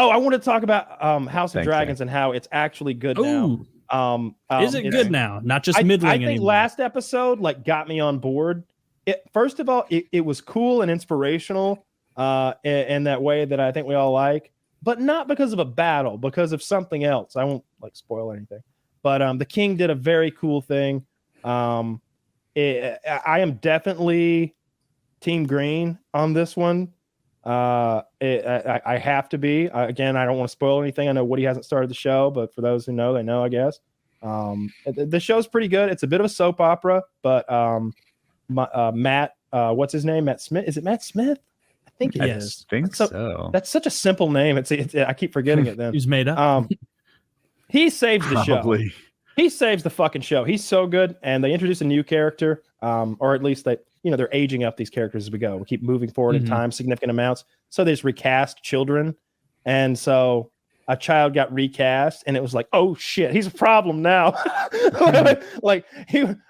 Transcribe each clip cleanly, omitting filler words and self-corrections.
I want to talk about House of Dragons and how it's actually good now. Is it good now? Not just middling I think anymore. last episode got me on board. First of all, it was cool and inspirational in that way that I think we all like, but not because of a battle, because of something else. I won't spoil anything, but the king did a very cool thing. I am definitely Team Green on this one. I have to be. Again, I don't want to spoil anything. I know Woody hasn't started the show, but for those who know, they know, I guess. The show's pretty good. It's a bit of a soap opera, but Matt, what's his name? Matt Smith. Is it Matt Smith? I think it is. I think so. That's such a simple name. I keep forgetting it then. He's made up. He saves the show. He saves the fucking show. He's so good. And they introduce a new character, or at least they're aging up these characters as we go. We keep moving forward in time, significant amounts. So they just recast children. And so a child got recast, and it was like, oh shit, he's a problem now. I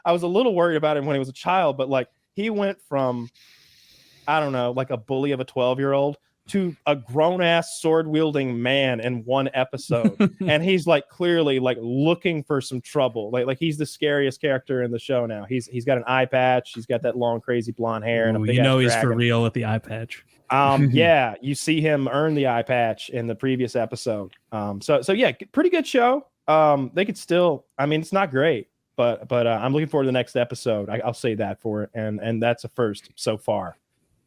was a little worried about him when he was a child, but he went from, I don't know, a bully of a 12-year-old to a grown-ass sword-wielding man in one episode. And he's clearly looking for some trouble. He's the scariest character in the show now. He's got an eye patch. He's got that long, crazy blonde hair. And he's dragon. For real with the eye patch. Yeah, you see him earn the eye patch in the previous episode. So yeah, pretty good show. They could still, it's not great, but I'm looking forward to the next episode. I'll say that for it. And that's a first so far.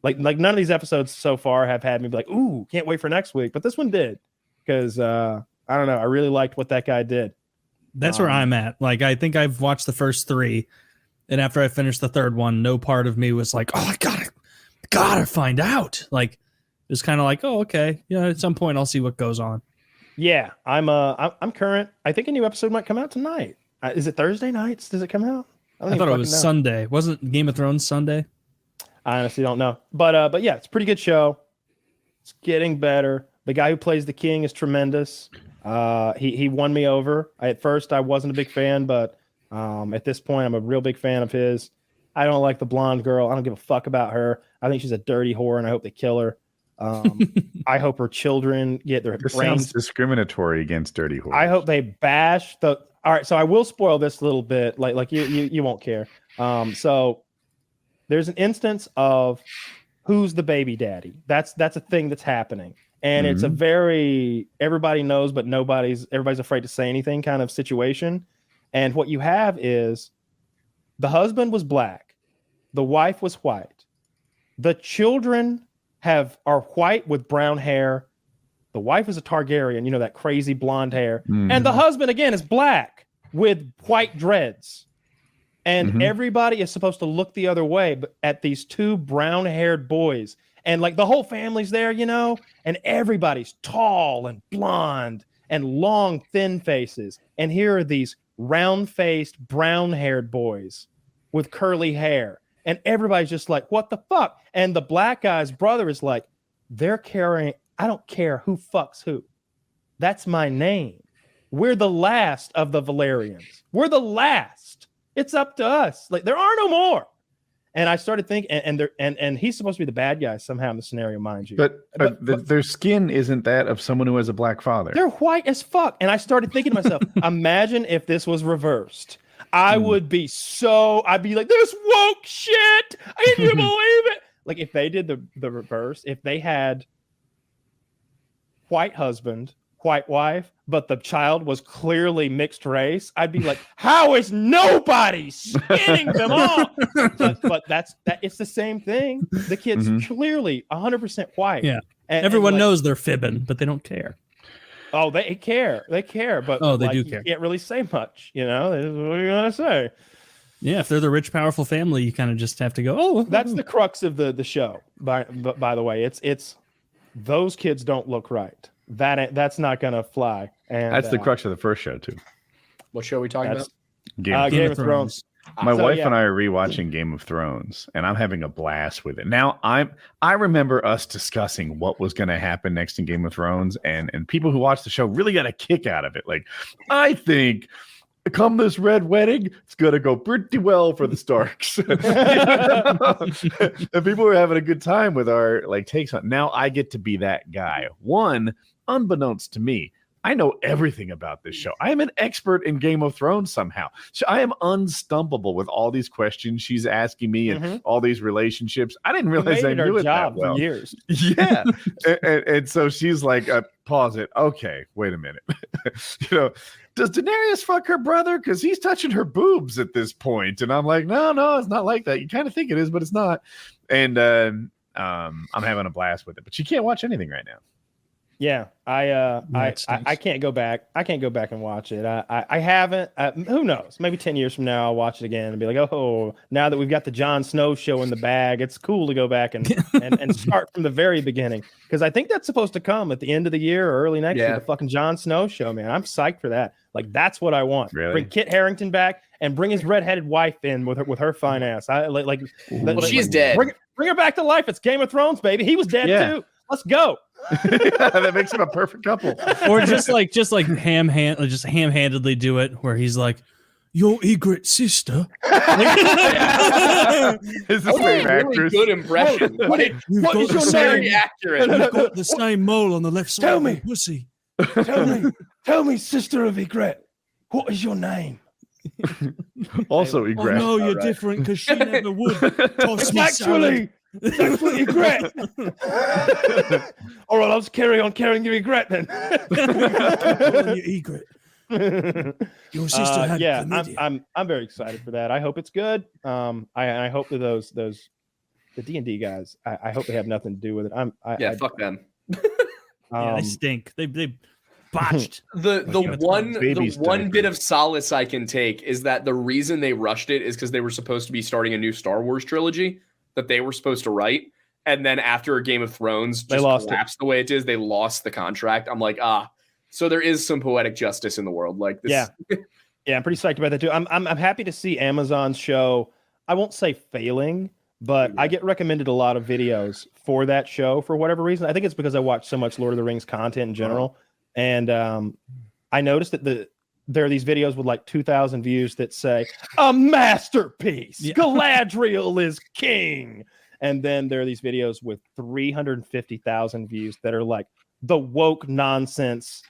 None of these episodes so far have had me be ooh, can't wait for next week. But this one did, because I don't know, I really liked what that guy did. That's where I'm at. I think I've watched the first 3, and after I finished the third one, no part of me was like, oh, I gotta find out. It's kind of oh, okay, yeah. At some point, I'll see what goes on. Yeah, I'm current. I think a new episode might come out tonight. Is it Thursday nights? Does it come out? I thought it was Sunday. Wasn't Game of Thrones Sunday? I honestly don't know, but yeah, it's a pretty good show. It's getting better. The guy who plays the king is tremendous. He won me over. At first, I wasn't a big fan, but at this point, I'm a real big fan of his. I don't like the blonde girl. I don't give a fuck about her. I think she's a dirty whore, and I hope they kill her. I hope her children get their brains. Sounds discriminatory against dirty whores. I hope they bash the. All right, so I will spoil this a little bit. You won't care. So. There's an instance of who's the baby daddy. That's a thing that's happening. And it's a very everybody knows, but everybody's afraid to say anything kind of situation. And what you have is the husband was black, the wife was white. The children are white with brown hair. The wife is a Targaryen, that crazy blonde hair. And the husband again is black with white dreads. And everybody is supposed to look the other way, but at these 2 brown-haired boys. And the whole family's there, and everybody's tall and blonde and long, thin faces. And here are these round-faced, brown-haired boys with curly hair. And everybody's just what the fuck? And the black guy's brother is they're carrying, I don't care who fucks who. That's my name. We're the last of the Valerians. We're the last. It's up to us. There are no more. And I started thinking, and he's supposed to be the bad guy somehow in the scenario, mind you. But their skin isn't that of someone who has a black father. They're white as fuck. And I started thinking to myself, imagine if this was reversed. I'd be this woke shit. Can you believe it? If they did the reverse, if they had white husband, white wife, but the child was clearly mixed race, I'd be how is nobody skinning them off? But it's the same thing. The kid's clearly 100% white. Yeah. And everyone knows they're fibbing, but they don't care. Oh, they care. They care, but they do care. You can't really say much, What are you gonna say? Yeah, if they're the rich, powerful family, you kind of just have to go, oh. That's the crux of the show. By the way, it's those kids don't look right. That's not gonna fly. And that's the crux of the first show too. What show are we talking about? Game of Thrones. My wife and I are rewatching Game of Thrones, and I'm having a blast with it. Now I remember us discussing what was going to happen next in Game of Thrones, and people who watch the show really got a kick out of it. I think come this red wedding, it's going to go pretty well for the Starks. And people were having a good time with our takes on it. Now I get to be that guy. One, unbeknownst to me, I know everything about this show. I am an expert in Game of Thrones somehow. So I am unstumpable with all these questions she's asking me and all these relationships. I didn't realize I knew it that well. For years. Yeah. and so she's like, pause it. Okay, wait a minute. Does Daenerys fuck her brother? Because he's touching her boobs at this point. And I'm like, no, it's not like that. You kind of think it is, but it's not. And I'm having a blast with it. But she can't watch anything right now. Yeah, I can't go back. I can't go back and watch it. I haven't. Who knows? Maybe 10 years from now, I'll watch it again and be like, oh, now that we've got the Jon Snow show in the bag, it's cool to go back and start from the very beginning. Because I think that's supposed to come at the end of the year or early next year, the fucking Jon Snow show, man. I'm psyched for that. Like, that's what I want. Really? Bring Kit Harington back and bring his redheaded wife in with her fine ass. She's dead. Bring her back to life. It's Game of Thrones, baby. He was dead too. Let's go. That makes him a perfect couple. Or just ham-handedly do it where he's like, your Ygritte's sister. Is the same actress? Really good impression. What is your very name? accurate. You've got the same mole on the left side of your pussy. Tell me, sister of Ygritte, what is your name? Also, Oh Ygritte. no, you're different because she never would toss me salad. It's actually Ygritte. All right, I'll just carry on carrying your Ygritte then. Your sister had chlamydia. I'm very excited for that. I hope it's good. I hope that those the D&D guys. I hope they have nothing to do with it. Fuck them. They stink. They botched. The one bit of solace I can take is that the reason they rushed it is because they were supposed to be starting a new Star Wars trilogy that they were supposed to write, and then after Game of Thrones just collapsed the way it is, they lost the contract. I'm like, so there is some poetic justice in the world, like this. Yeah, I'm pretty psyched about that too. I'm happy to see Amazon's show. I won't say failing, but I get recommended a lot of videos for that show for whatever reason. I think it's because I watch so much Lord of the Rings content in general. And I noticed that there are these videos with like 2,000 views that say, a masterpiece, Galadriel is king. And then there are these videos with 350,000 views that are like the woke nonsense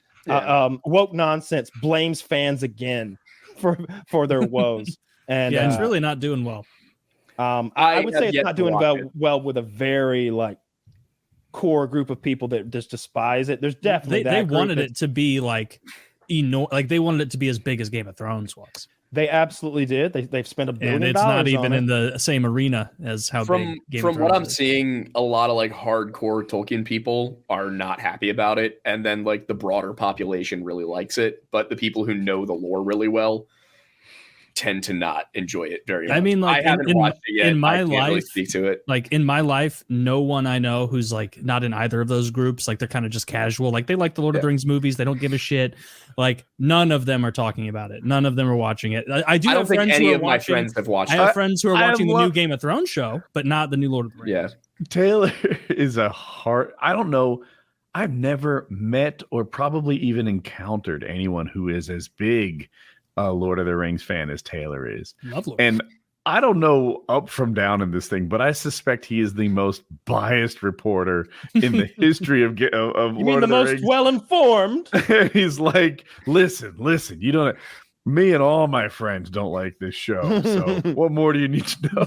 blames fans again for their woes. And it's really not doing well. I would say it's not doing well with a very like core group of people that just despise it. There's definitely they wanted it to be like they wanted it to be as big as Game of Thrones was. They absolutely did. They've spent $1 billion, and it's not even in the same arena as how from what I'm seeing. A lot of like hardcore Tolkien people are not happy about it, and then like the broader population really likes it, but the people who know the lore really well tend to not enjoy it very much. I mean, like I haven't watched it yet. In my I can't life, really speak to it. Like in my life, no one I know who's like not in either of those groups. Like they're kind of just casual. Like they like the Lord of the Rings movies. They don't give a shit. Like none of them are talking about it. None of them are watching it. I don't think any of my friends have watched it. I have friends who are watching the new Game of Thrones show, but not the new Lord of the Rings. Yeah. Taylor is I don't know. I've never met or probably even encountered anyone who is as big a Lord of the Rings fan as Taylor is. Lovely. And I don't know up from down in this thing, but I suspect he is the most biased reporter in the history of you Lord mean of the the most Rings. well-informed? He's like, listen, you don't. Me and all my friends don't like this show. So what more do you need to know?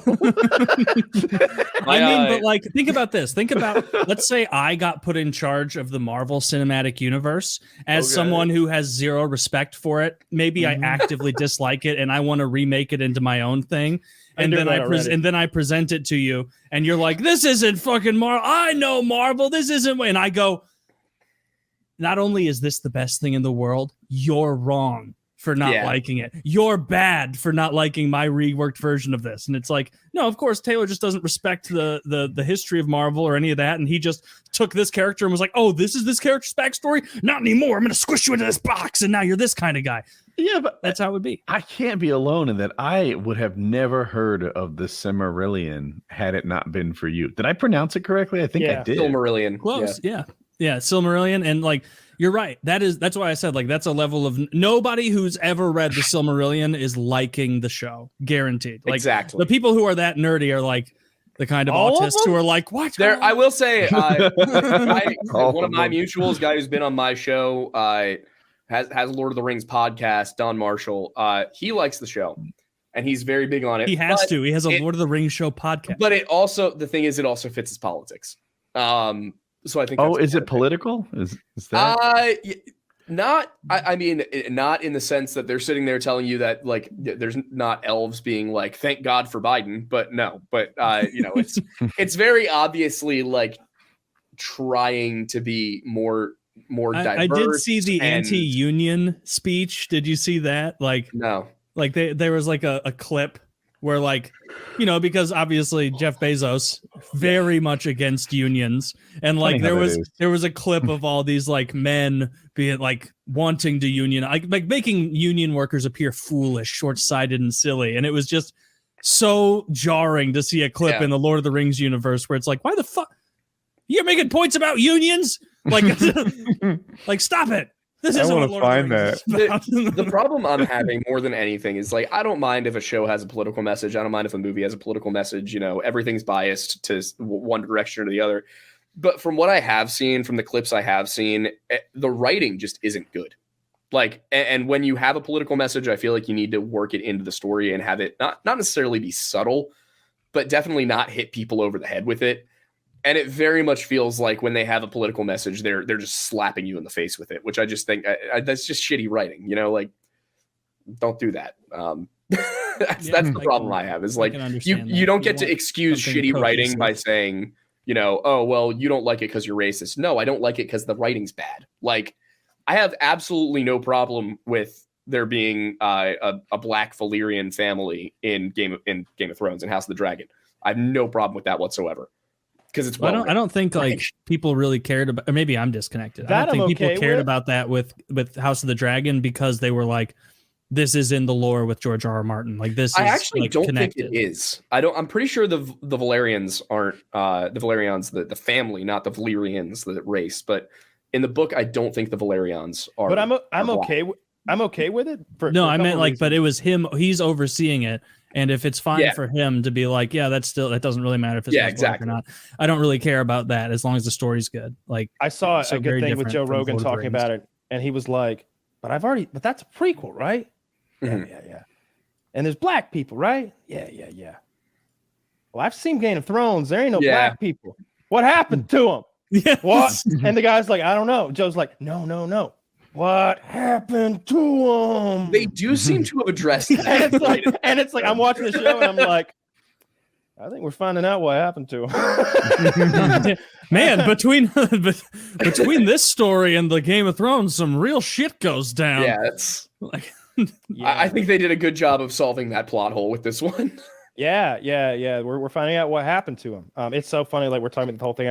I mean, but like, think about this. Think about, let's say I got put in charge of the Marvel Cinematic Universe as someone who has zero respect for it. Maybe I actively dislike it and I want to remake it into my own thing. And then I present it to you and you're like, this isn't fucking Marvel. I know Marvel. This isn't. And I go, not only is this the best thing in the world, you're wrong for not liking it. You're bad for not liking my reworked version of this. And it's like, no, of course, Taylor just doesn't respect the history of Marvel or any of that. And he just took this character and was like, oh, this is this character's backstory? Not anymore. I'm going to squish you into this box. And now you're this kind of guy. Yeah, but that's how it would be. I can't be alone in that. I would have never heard of the Silmarillion had it not been for you. Did I pronounce it correctly? I think I did. Silmarillion. Close. Yeah, Silmarillion. And like, you're right. That's why I said like that's a level of nobody who's ever read the Silmarillion is liking the show. Guaranteed. Like, exactly. The people who are that nerdy are like, The kind of All of autists who them? are like, what? There, I will say, All one of of my them. mutuals, guy who's been on my show, has Lord of the Rings podcast, Don Marshall. He likes the show, and he's very big on it. He has but to. He has a it- Lord of the Rings show podcast. But it also, the thing is, it also fits his politics. So I think. Oh, that's is it political? Is that? I mean, not in the sense that they're sitting there telling you that like there's not elves being like, thank God for Biden, but no, but it's very obviously like trying to be more diverse. I did see the and- anti-union speech. Did you see that? Like, No. like there was like a clip where like, because obviously Jeff Bezos very much against unions, and like there was a clip of all these like men being like wanting to union, like making union workers appear foolish, short-sighted, and silly, and it was just so jarring to see a clip in the Lord of the Rings universe where it's like, why the fuck you're making points about unions? Like, like stop it. This I isn't want what to Lord of find the Rings that. is about. The problem I'm having more than anything is like, I don't mind if a show has a political message. I don't mind if a movie has a political message. Everything's biased to one direction or the other. But from what I have seen, from the clips I have seen, the writing just isn't good. Like, and when you have a political message, I feel like you need to work it into the story and have it not necessarily be subtle, but definitely not hit people over the head with it. And it very much feels like when they have a political message, they're just slapping you in the face with it, which I just think that's just shitty writing. Like, don't do that. That's the problem I have. Is like you don't get to excuse shitty writing by saying, oh well, you don't like it because you're racist. No, I don't like it because the writing's bad. Like, I have absolutely no problem with there being a black Valyrian family in Game of Thrones and House of the Dragon. I have no problem with that whatsoever. Because it's I don't think like people really cared about, or maybe I'm disconnected. I don't think people cared about that with House of the Dragon because they were like, this is in the lore with George R.R. Martin. Like this is I actually like, don't connected. think it is. I'm pretty sure the Valyrians aren't the Valyrians, the family, not the Valyrians, the race. But in the book, I don't think the Valyrians are. But I'm okay. I'm okay with it. I meant like, but it was him. He's overseeing it. And if it's fine for him to be like, that doesn't really matter if it's exactly or not. I don't really care about that as long as the story's good. Like, I saw a good thing with Joe Rogan talking about it, and he was like, but that's a prequel, right? Mm-hmm. Yeah. And there's black people, right? Yeah. Well, I've seen Game of Thrones. There ain't no black people. What happened to them? Yes. What? And the guy's like, I don't know. Joe's like, no. What happened to them? They do seem to have addressed it. and it's like I'm watching the show and I'm like, I think we're finding out what happened to him. Man, between this story and the Game of Thrones, some real shit goes down. Yeah, it's like, I think they did a good job of solving that plot hole with this one. Yeah. We're finding out what happened to him. It's so funny. Like we're talking about the whole thing.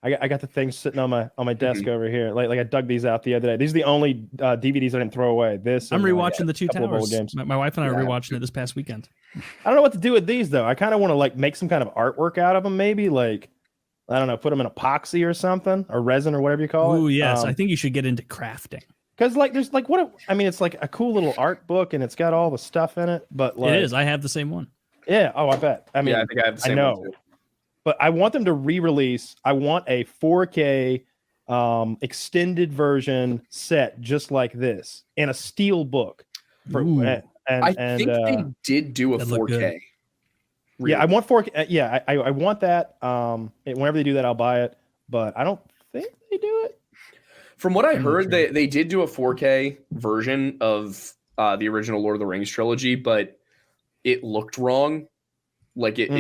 I got the things sitting on my desk over here. Like I dug these out the other day. These are the only DVDs I didn't throw away. I'm rewatching the Two Towers. My wife and I are rewatching it this past weekend. I don't know what to do with these though. I kind of want to like make some kind of artwork out of them. Maybe like, I don't know, put them in epoxy or something, or resin or whatever you call it. Oh yes, I think you should get into crafting. Because like there's like it's like a cool little art book and it's got all the stuff in it. But like, it is. I have the same one. Yeah. Oh, I bet. I mean, I think I have the same one too. But I want them to re-release. I want a 4K extended version set just like this in a steel book. I think they did do a 4K. Yeah, I want 4K. I want that. Whenever they do that, I'll buy it. But I don't think they do it. From what I heard, they did do a 4K version of the original Lord of the Rings trilogy, but it looked wrong. Like it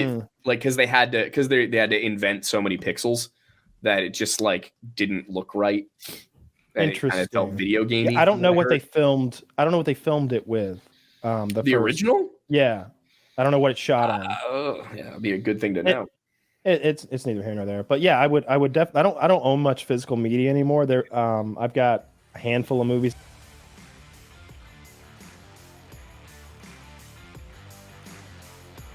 because they had to invent so many pixels that it just like didn't look right. And interesting. It kind of felt video gamey. Yeah, I don't know what they filmed. I don't know what they filmed it with. The original? Yeah, I don't know what it shot on. Yeah, it'd be a good thing to know. It's neither here nor there. But yeah, I would definitely. I don't own much physical media anymore. I've got a handful of movies.